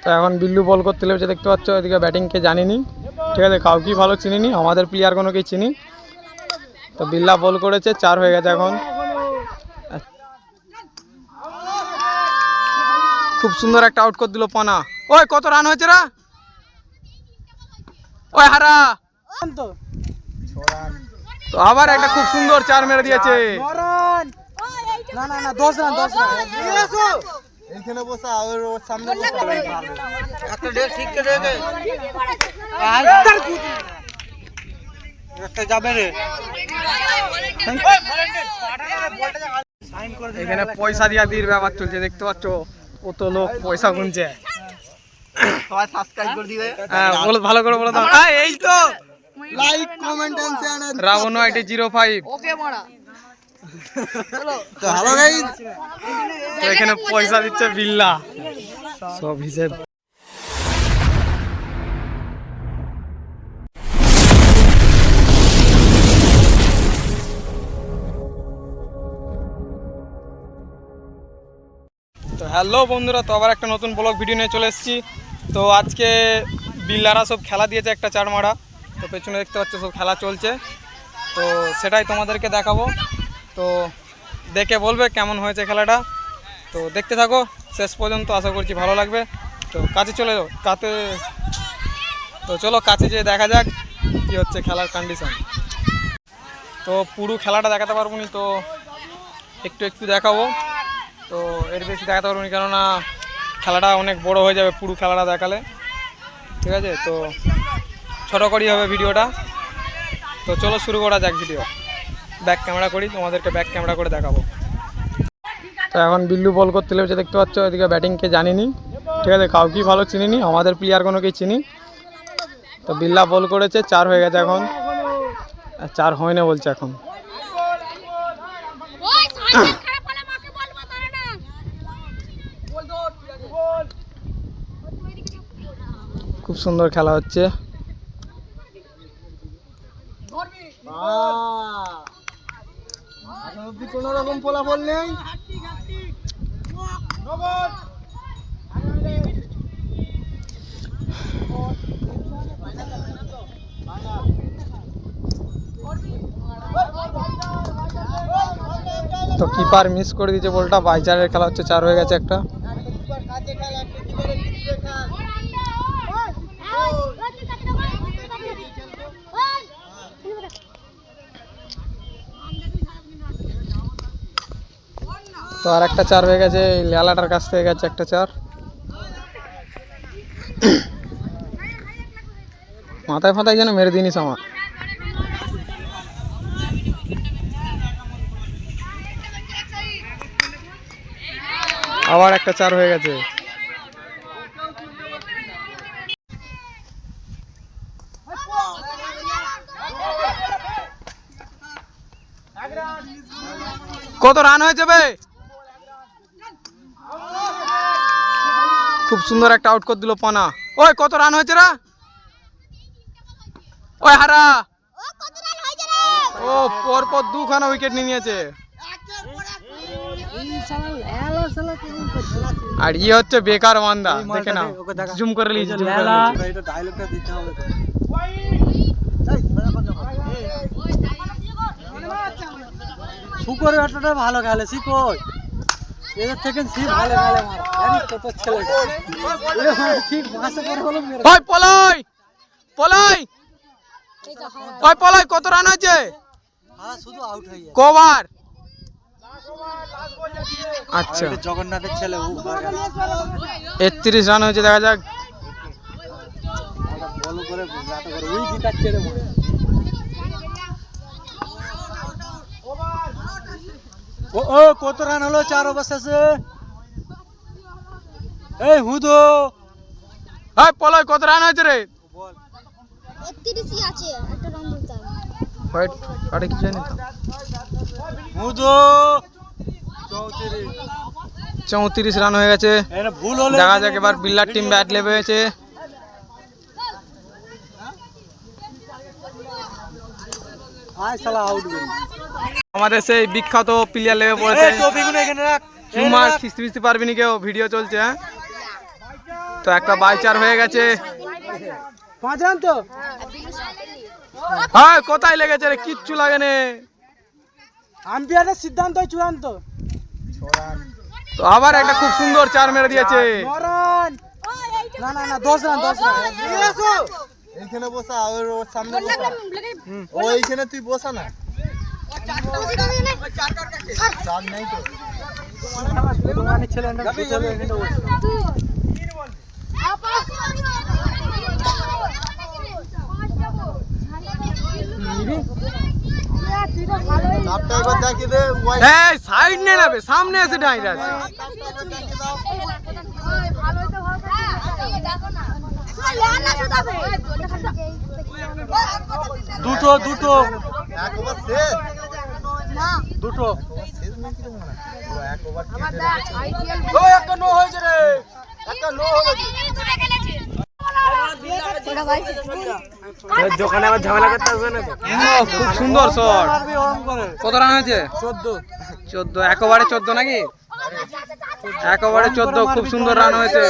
তো এখন বিল্লু বল করতে লেগেছে দেখতে পাচ্ছ। এদিকে ব্যাটিংকে জানিনি, ঠিক আছে, কাউকেই ভালো চিনিনি, আমাদের প্লেয়ার কোনো কেই চিনি। তো বিল্লা বল করেছে, 4 হয়ে গেছে এখন। খুব সুন্দর একটা আউট করে দিল পানা। ওই কত রান হয়েছে রা? ওই হারা তো আবার একটা খুব সুন্দর 4 মেরে দিয়েছে। না না না 10 রান 10 রান এইখানে বসা আর ওর সামনে বসা একটা ডেক ঠিক করে দে আর একটা যাবে রে। এখানে পয়সা দিয়া দির ব্যাপার চলছে দেখতে পাচ্ছ, কত লোক পয়সা গুনছে। সবাই সাবস্ক্রাইব করে দিবে। হ্যাঁ বলো, ভালো করে বলো দাও। এই তো লাইক কমেন্ট এন্ড শেয়ার রাবণ আইটি 05। ওকে মারা তো হ্যালো গাইস, তো এখানে পয়সা দিচ্ছে বিল্লা, সব হিসেব। তো হ্যালো বন্ধুরা, তো আবার একটা নতুন ব্লগ ভিডিও নিয়ে চলে এসেছি। তো আজকে বিল্লারা সব খেলা দিয়েছে একটা 4 মারা। তো পেছনে দেখতে পাচ্ছ সব খেলা চলছে, তো সেটাই তোমাদেরকে দেখাবো। তো দেখে বলবে কেমন হয়েছে খেলাটা। তো দেখতে থাকো শেষ পর্যন্ত, আশা করছি ভালো লাগবে। তো কাছে চলে যাও কাছে, তো চলো কাছে যেয়ে দেখা যাক কী হচ্ছে খেলার কন্ডিশন। তো পুরো খেলাটা দেখাতে পারবো না, তো একটু একটু দেখাবো। তো এর বেশি দেখাতে পারবো না, কেননা খেলাটা অনেক বড় হয়ে যাবে পুরো খেলাটা দেখালে, ঠিক আছে। তো ছোটো করেই হবে ভিডিওটা। তো চলো শুরু করা যাক ভিডিও। ব্যাক ক্যামেরা করি, তোমাদেরকে ব্যাক ক্যামেরা করে দেখাবো। তো এখন বিল্লু বল করতে লেগেছে দেখতে পাচ্ছ। এদিকে ব্যাটিংকে জানিনি, ঠিক আছে, কাউকেই ভালো চিনিনি, আমাদের প্লেয়ার কোনো কেই চিনি। তো বিল্লা বল করেছে, 4 হয়ে গেছে এখন। 4 হয় না বলছে এখন। খুব সুন্দর খেলা হচ্ছে। কোনো রকম ফলাফল নেই। তো কিপার মিস করে দিয়েছে বলটা, বাইচারের খেলা হচ্ছে, 4 হয়ে গেছে একটা। তো আর একটা 4 হয়ে গেছে, এই লেলাটার কাছ থেকে গেছে একটা 4। মাথায় ফাতায় যেন মেরে দিনিস আমার। আবার একটা 4 হয়ে গেছে। কত রান হয়েছে বে? খুব সুন্দর একটা আউট করে দিল পানা। ওই কত রান হয়েছে রা? ওই হারা ও পরপর 2খানা উইকেট নিয়ে নিয়েছে। আর ইয়ে হচ্ছে বেকার মান্দা, দেখে নাও, জুম করে নিয়েছি। শুকর ব্যাটটা ভালো খেলে, শিখো এদের থেকে শিখ ভালো খেলে। জানিস কত ছেলেটা ঠিক মাসে করে হলো মেরে। ওই পলাই পলাই ওই পলাই কত রান হয়েছে? হ্যাঁ শুধু আউট হয়ে যায় কবার? আচ্ছা জগন্নাথের ছেলে ও ভালো খেলে। 31 রান হয়েছে, দেখা যাক। বল করে ব্যাট করে ওই জিতাচ্ছে রে মনে। ও কত রান হলো 4 ওভার শেষে? এই হুদো এই পলাই কত রান হয়েছে রে? বল 31ই আছে, একটা রান দিতে হবে। হোয়াইট কাটে কি জানি তো। হুদো 34 রান হয়ে গেছে। এটা ভুল হলো। দেখা যাক এবার বিল্লার টিম ব্যাট লেবে হয়েছে। আয় শালা আউট। আমাদের সেই বিখ্যাত প্লেয়ার লেবে পড়েছে। টিউমার খিস্তি পারবি না কেউ, ভিডিও চলছে। হ্যাঁ তো একটা বাইচার হয়ে গেছে। 5 রান তো হ্যাঁ, কোথায় লেগেছে রে? কিচ্ছু লাগেনি। আম্পায়ারের সিদ্ধান্ত চূড়ান্ত। তো আবার একটা খুব সুন্দর চার মেরে দিয়েছে। 9 রান। না না না 10 রান 10 রান। এইখানে বসা আর ওর সামনে বসা। ও এইখানে তুই বসা না। চার নাই তো। দোকানে ছেলে না চলে এখানে বসা। আপটা এবার দেখি রে। এই সাইড নে না বে, সামনে এসে দাঁড়িয়ে আছে। দুটো দুটো একবার শেষ না দুটো শেষ ম্যাচ কি মনে হয় এক ওভার ও একটা নো হয়েছে রে একটা নো হয়েছে দোকানে আবার ঝামেলা করতে আসবে না তো। খুব সুন্দর শট। মারবি ওরম করে। কত রান হয়েছে? 14। এক ওভারে 14 নাকি? এক ওভারে 14। খুব সুন্দর রান হয়েছে।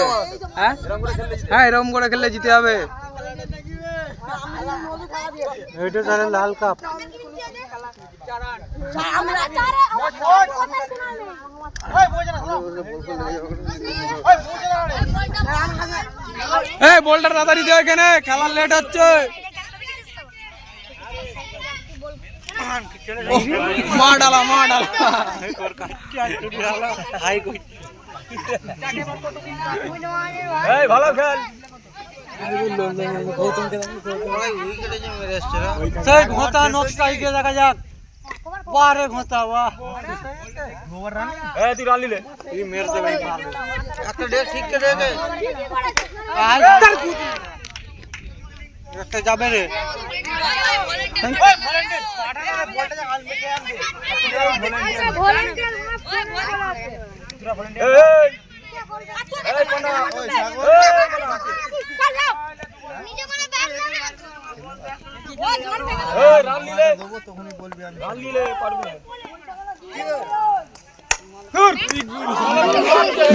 হ্যাঁ হ্যাঁ, এরকম করে খেললে জিতে হবে। এইটা তাহলে লাল কাপ। এই বলটা তাড়াতাড়ি দে, এখানে খেলার লেট হচ্ছে। মা ডালা মা ডালা। এই ভালো খেল। সেই ঘোতা নকশা গিয়ে দেখা যাক। বারে ঘোতা বাহ। তুই রান নিলে তুই মেরে দেবে। একটা ডেক ঠিক করে দে। একটা যাবে রে।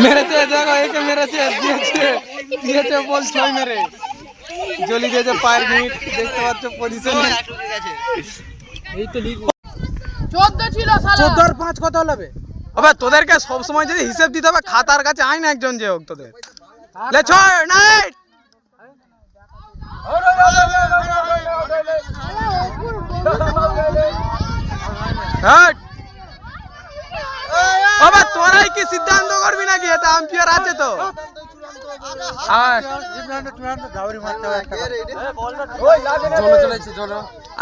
মেরেছে, দেখো একে মেরেছে, দিয়েছে দিয়েছে বল 6 মেরে জলি দিয়েছে পায়ের মিট। দেখতে পাচ্ছ পজিশনে। এই তো লিগ 14 ছিল শালা। 14 আর 5 কত হবে? আবে তোদেরকে সব সময় যদি হিসাব দিতে হবে, খাতার কাছে আয় না একজন যে হোক তোদের। লে 6 নাইট। হ্যাট। আবে তোরাই কি সিদ্ধান্ত করবি নাকি? এটা আম্পায়ার আছে তো। আর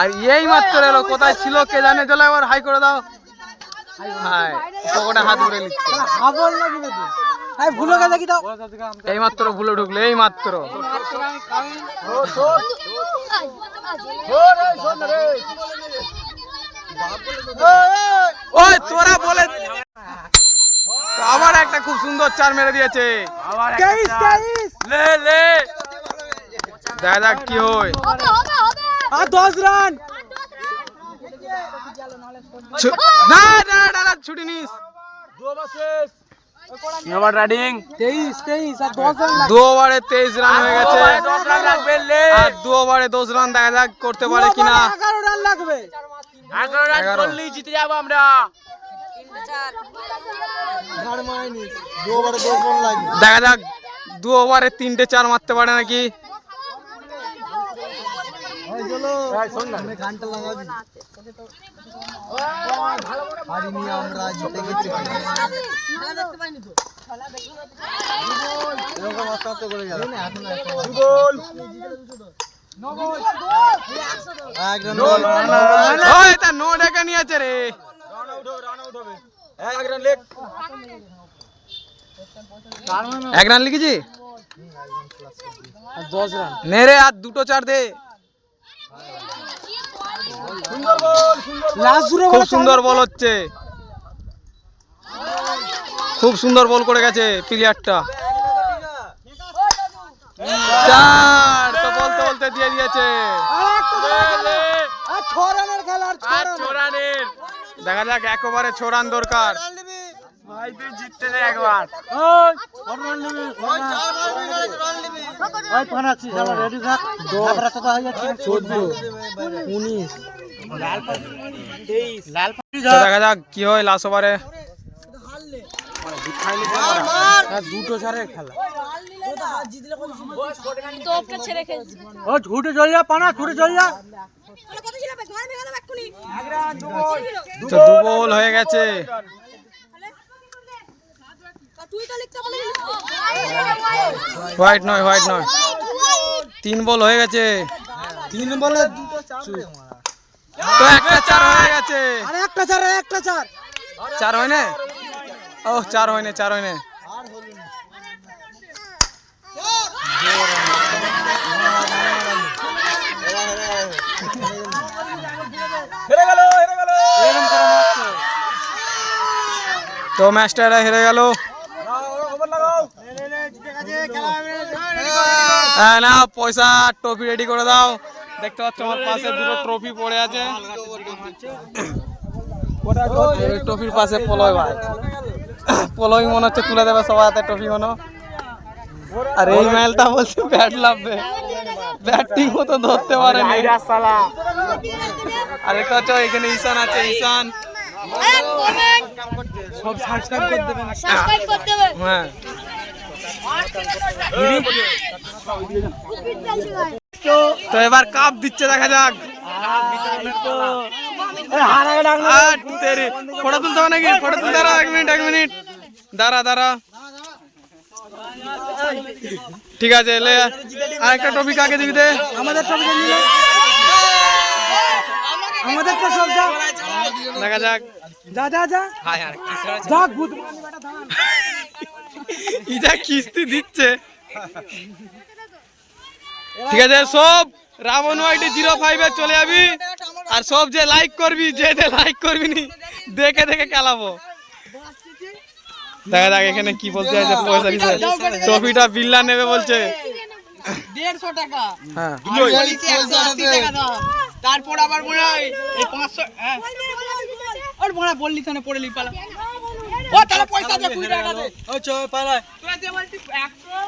আর এই মাত্র এলো, কোথায় ছিল কে জানে। চলো এবার হাই করে দাও। হাই পকেটে হাত উড়ে নিচ্ছে। হাবল লাগি না তুই। এই ভুলো কে দেখি দাও। এই মাত্র ভুলে ঢুকলো, এই মাত্র। ওই তোরা বলে আবার একটা খুব সুন্দর চার মেরে দিয়েছে। লে লে দেখা যাক কি হয়। আর 10 রান। না না না ছুটি নিস। 23 আর 10 রান। 2 ওভারে 23 রান হয়ে গেছে। আর 2 ওভারে 10 রান দেখা যাক করতে পারে কিনা। 11 রান লাগবে। 11 রান করলেই জিতে যাব আমরা। 2 ওভারে 10 রান লাগবে। দেখা যাক 2 ওভারে 3টে 4 মারতে পারে নাকি। গানটা লাগাবি। হারিনি আমরা, জিতে গেছি। এরকম অস্ত করে গেল। ওই এটা নো ডেকে নিয়েছে রে। এক রান লিখেছি। 10 রান। নে রে আর 2টো 4 দে। খুব সুন্দর বল হচ্ছে। খুব সুন্দর বল করে গেছে প্লেয়ারটা। 4 তো বলতে বলতে দিয়ে দিয়েছে। 6 রানের খেলা। আর 6 রানের দেখা যাক এক ওভারে 6 রান দরকার। ভাই তুই জিততে দে একবার। ওই 4 রান নিবি। ওই পানাচ্ছি চলো রেডি থাক 10 রাস্তা হয়ে যাচ্ছে 14 19 লাল 23 লাল দেখা যাক কি হয় লাস্ট ওভারে। দুটো ছাড়ে খেলা তোপটা ছেড়ে খেলছে ও ছুটে চল যা পানা ছুটে চল যা কত ছিল ভাই ঘর ভেঙে দাও এক্ষুনি তো দু বল হয়ে গেছে। তুই তো লিখতে বলে হোয়াইট নয় 3 বল হয়ে গেছে। 3 বলে দুটো চার তো একটা 4 হয়ে গেছে। আরে একটা চার 4 হয় না? ও 4 হয় না। আর হলো না হেরে গেল এরকম করে মারছে তো ম্যাচটা হেরে গেল। খবর লাগাও নে জিতে গেছে খেলা হ্যাঁ না পয়সা ট্রফি রেডি করে দাও। দেখতে পাচ্ছ আমার পাশে দুটো ট্রফি পড়ে আছে। এই ট্রফির পাশে পলয় ভাই, পলয় মনে হচ্ছে তুলে দেবে সবাই হাতে ট্রফি মনে। আর এই মেলটা বলছে ব্যাট লাভবে, ব্যাটিং মতো ধরতে পারে না। আর দেখতে পাচ্ছ এখানে ঈশান আছে, ঈশান সব সাবস্ক্রাইব করে দেবেন সাবস্ক্রাইব করতে হবে হ্যাঁ। তো এবার কাপ দিচ্ছে, দেখা যাক। ফটো তুলতে হবে নাকি? ফটো তুলতে দাঁড়া 1 মিনিট দাঁড়া। ঠিক আছে লে আরেকটা টপিক কাকে দিবি দে? আমাদের টপিক নিয়ে আমাদের তো সব যা দেখা যাক। যা হায় যা গুড ইজা কিস্তি দিচ্ছে। ঠিক আছে সব রাবণ ওয়াইটি 05 এ চলে যাবি। আর সব যে লাইক করবি, যে লাইক করবি নি দেখে খেলাবো। দেখা যাক এখানে কি বলতে আছে পয়সা বিষয়ে। ট্রফিটা বিল্লা নেবে বলছে 150 টাকা। হ্যাঁ। আমি বলেছি 180 টাকা দাও। তারপর আবার মনে হয় এই 500 হ্যাঁ আর বড় বললি তো না পড়লি পালা। ও তাহলে পয়সা দে 20 টাকা দে। ও চল পালা তুই যে বলছিস 100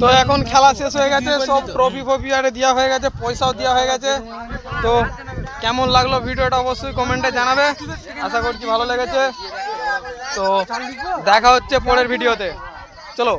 তো এখন খেলা শেষ হয়ে গেছে, সব ট্রফি ফফি আরে দেওয়া হয়ে গেছে, পয়সাও দেওয়া হয়ে গেছে। তো কেমন লাগলো ভিডিওটা অবশ্যই কমেন্টে জানাবে। আশা করছি ভালো লেগেছে। তো দেখা হচ্ছে পরের ভিডিওতে, চলো।